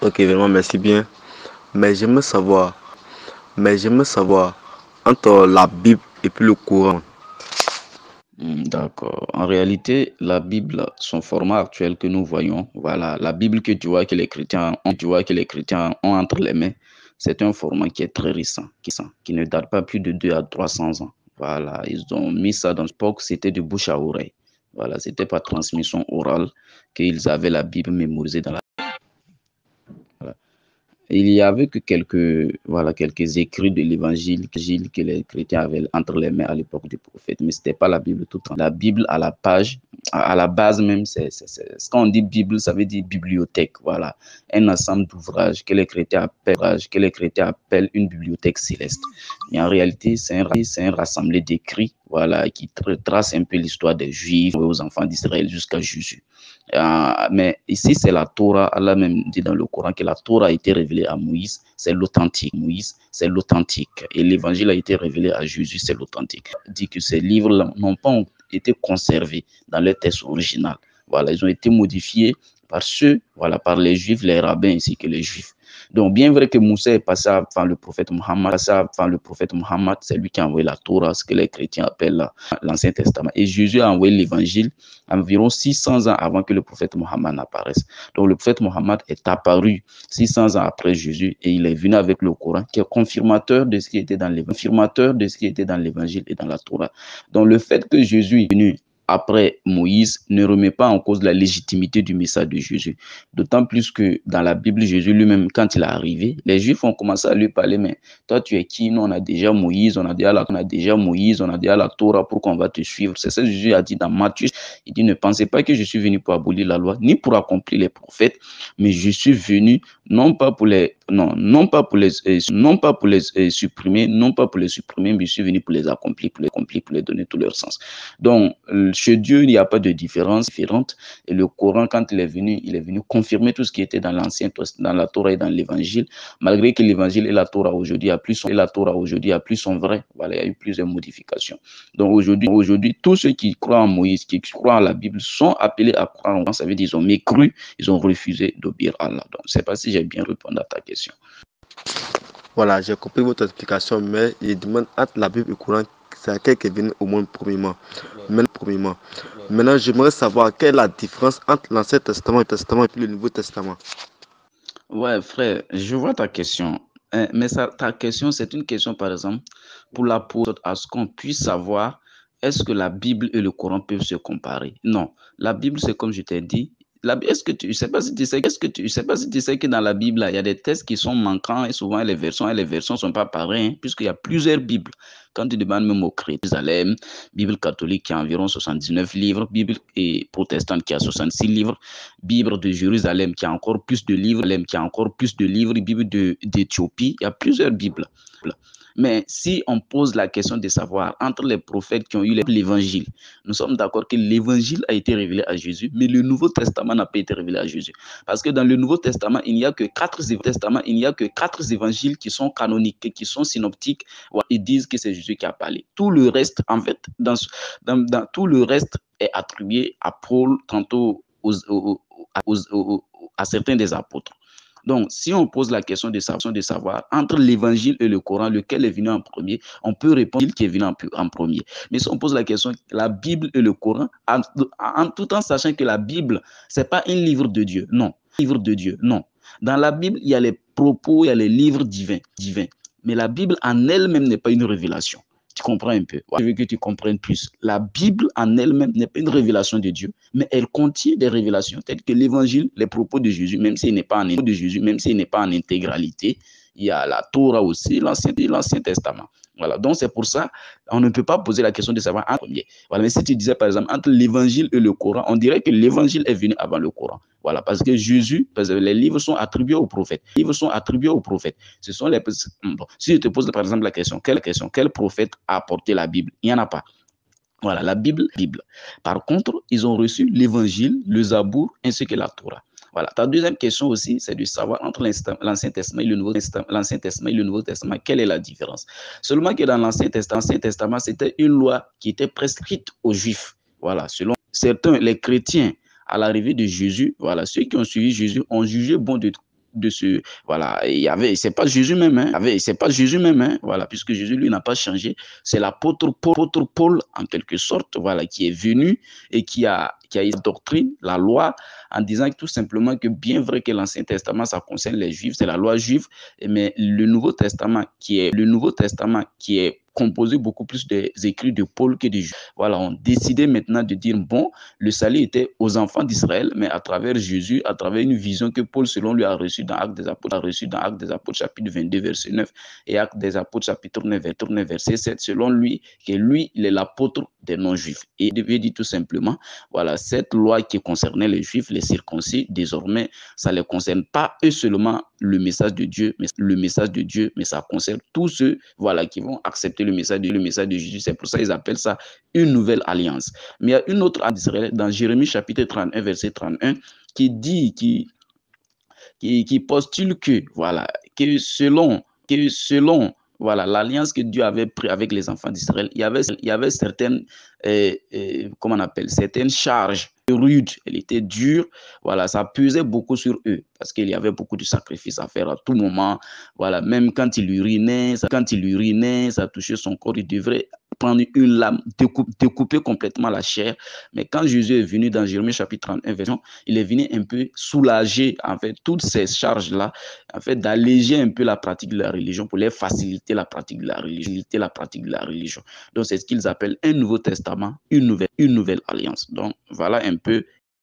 Ok, vraiment, merci bien. Mais j'aimerais savoir, entre la Bible et puis le Coran. D'accord. En réalité, la Bible, son format actuel que nous voyons, voilà, la Bible que tu vois que les chrétiens ont entre les mains, c'est un format qui est très récent, qui ne date pas plus de 2 à 300 ans. Voilà, ils ont mis ça dans l'époque, c'était de bouche à oreille. Voilà, c'était par transmission orale qu'ils avaient la Bible mémorisée dans la. Voilà. Il y avait que quelques écrits de l'évangile que les chrétiens avaient entre les mains à l'époque du prophète, mais c'était pas la Bible tout le temps. La Bible, à la page, à la base même, quand on dit Bible, ça veut dire bibliothèque, voilà. Un ensemble d'ouvrages que les chrétiens appellent une bibliothèque céleste. Mais en réalité, c'est un rassemblé d'écrits, voilà, qui trace un peu l'histoire des Juifs aux enfants d'Israël jusqu'à Jésus. Mais ici, c'est la Torah. Allah même dit dans le Coran que la Torah a été révélée à Moïse, c'est l'authentique. Moïse, c'est l'authentique. Et l'évangile a été révélé à Jésus, c'est l'authentique. Dit que ces livres-là n'ont pas été conservés dans leur texte original. Voilà, ils ont été modifiés par voilà, par les Juifs, les rabbins ainsi que les Juifs. Donc, bien vrai que Moussa est passé avant le prophète Mohammed, c'est lui qui a envoyé la Torah, ce que les chrétiens appellent l'Ancien Testament. Et Jésus a envoyé l'évangile environ 600 ans avant que le prophète Mohammed n'apparaisse. Donc le prophète Mohammed est apparu 600 ans après Jésus et il est venu avec le Coran qui est confirmateur de ce qui était dans l'évangile et dans la Torah. Donc le fait que Jésus est venu après Moïse ne remet pas en cause la légitimité du message de Jésus. D'autant plus que dans la Bible, Jésus lui-même, quand il est arrivé, les Juifs ont commencé à lui parler, mais toi tu es qui? Nous on a déjà Moïse, on a déjà la Torah, pourquoi on va te suivre? C'est ça que Jésus a dit dans Matthieu. Il dit, ne pensez pas que je suis venu pour abolir la loi, ni pour accomplir les prophètes, mais je suis venu non pas pour les supprimer, mais je suis venu pour les accomplir, pour les donner tout leur sens. Donc, chez Dieu, il n'y a pas de différence différente. Et le Coran, quand il est venu confirmer tout ce qui était dans dans la Torah et dans l'Évangile, malgré que l'Évangile et la Torah aujourd'hui a plus son vrai. Voilà, il y a eu plusieurs modifications. Donc aujourd'hui, tous ceux qui croient en Moïse, qui croient en la Bible, sont appelés à croire en. Ça veut dire qu'ils ont mécru, ils ont refusé d'obéir à Allah. Donc, je ne sais pas si j'ai bien répondu à ta question. Voilà, j'ai compris votre explication, mais je demande entre la Bible et le Coran, c'est laquelle qui est venue au monde premièrement. Maintenant, j'aimerais savoir quelle est la différence entre l'Ancien Testament et puis le Nouveau Testament. Ouais, frère, je vois ta question. Mais ta question, c'est une question, par exemple, pour à ce qu'on puisse savoir est-ce que la Bible et le Coran peuvent se comparer? Non. La Bible, c'est comme je t'ai dit. Est-ce que tu, je sais pas si tu sais, je sais pas si tu sais que dans la Bible, là, il y a des textes qui sont manquants et souvent les versions sont pas pareilles, hein, puisqu'il y a plusieurs Bibles. Quand tu demandes même aux chrétiens, Jérusalem, Bible catholique qui a environ 79 livres, Bible et protestante qui a 66 livres, Bible de Jérusalem qui a encore plus de livres, Bible d'Éthiopie, il y a plusieurs Bibles. Mais si on pose la question de savoir entre les prophètes qui ont eu l'évangile, nous sommes d'accord que l'évangile a été révélé à Jésus, mais le Nouveau Testament n'a pas été révélé à Jésus. Parce que dans le Nouveau Testament, il n'y a que quatre évangiles qui sont canoniques, qui sont synoptiques, ils disent que c'est Jésus qui a parlé. Tout le reste, en fait, tout le reste est attribué à Paul, tantôt à certains des apôtres. Donc, si on pose la question de savoir entre l'évangile et le Coran, lequel est venu en premier, on peut répondre qui est venu en premier. Mais si on pose la question, la Bible et le Coran, tout en sachant que la Bible, c'est pas un livre de Dieu, non. Dans la Bible, il y a les propos, il y a les livres divins. Mais la Bible en elle-même n'est pas une révélation. Tu comprends un peu? Je veux que tu comprennes plus. La Bible en elle-même n'est pas une révélation de Dieu, mais elle contient des révélations telles que l'évangile, les propos de Jésus, même s'il n'est pas en intégralité. Il y a la Torah aussi, l'Ancien Testament. Voilà. Donc, c'est pour ça, on ne peut pas poser la question de savoir en premier. Voilà. Mais si tu disais, par exemple, entre l'évangile et le Coran, on dirait que l'évangile est venu avant le Coran. Voilà. Parce que les livres sont attribués aux prophètes. Ce sont les. Bon, si je te pose, par exemple, la question, quel prophète a apporté la Bible? Il n'y en a pas. Voilà, la Bible. Par contre, ils ont reçu l'évangile, le Zabour, ainsi que la Torah. Voilà. Ta deuxième question aussi, c'est de savoir entre l'Ancien Testament et le Nouveau Testament, quelle est la différence? Seulement que dans l'Ancien Testament, c'était une loi qui était prescrite aux Juifs. Voilà, selon certains, les chrétiens, à l'arrivée de Jésus, voilà, ceux qui ont suivi Jésus ont jugé bon de voilà, il y avait, c'est pas Jésus même, hein, c'est pas Jésus même, hein, voilà, puisque Jésus, lui, n'a pas changé. C'est l'apôtre Paul, en quelque sorte, voilà, qui est venu et qui a eu la doctrine, la loi, en disant tout simplement que bien vrai que l'Ancien Testament, ça concerne les Juifs, c'est la loi juive, mais le Nouveau Testament qui est composé beaucoup plus des écrits de Paul que de Juifs. Voilà, on décidait maintenant de dire, bon, le salut était aux enfants d'Israël, mais à travers Jésus, à travers une vision que Paul, selon lui, a reçue dans Actes des Apôtres, chapitre 22, verset 9, et Actes des Apôtres, chapitre 9, verset 7, selon lui, que lui, il est l'apôtre des non-juifs. Et il devait dire tout simplement, voilà, cette loi qui concernait les Juifs, les circoncis, désormais, ça ne les concerne pas eux seulement le message de Dieu, mais ça concerne tous ceux, voilà, qui vont accepter le message de Jésus. C'est pour ça qu'ils appellent ça une nouvelle alliance. Mais il y a une autre alliance d'Israël dans Jérémie chapitre 31, verset 31, qui dit, qui postule que, voilà, que selon voilà, l'alliance que Dieu avait prise avec les enfants d'Israël, il y avait certaines, comment on appelle, certaines charges rudes, elle était dure, voilà, ça pesait beaucoup sur eux, parce qu'il y avait beaucoup de sacrifices à faire à tout moment, voilà, même quand il urinait, ça touchait son corps, il devrait prendre une lame, découper complètement la chair, mais quand Jésus est venu dans Jérémie chapitre 31, version, il est venu un peu soulager, en fait, toutes ces charges-là, en fait, d'alléger un peu la pratique de la religion pour les faciliter la pratique de la religion. Donc, c'est ce qu'ils appellent un Nouveau Testament, une nouvelle alliance. Donc, voilà un peu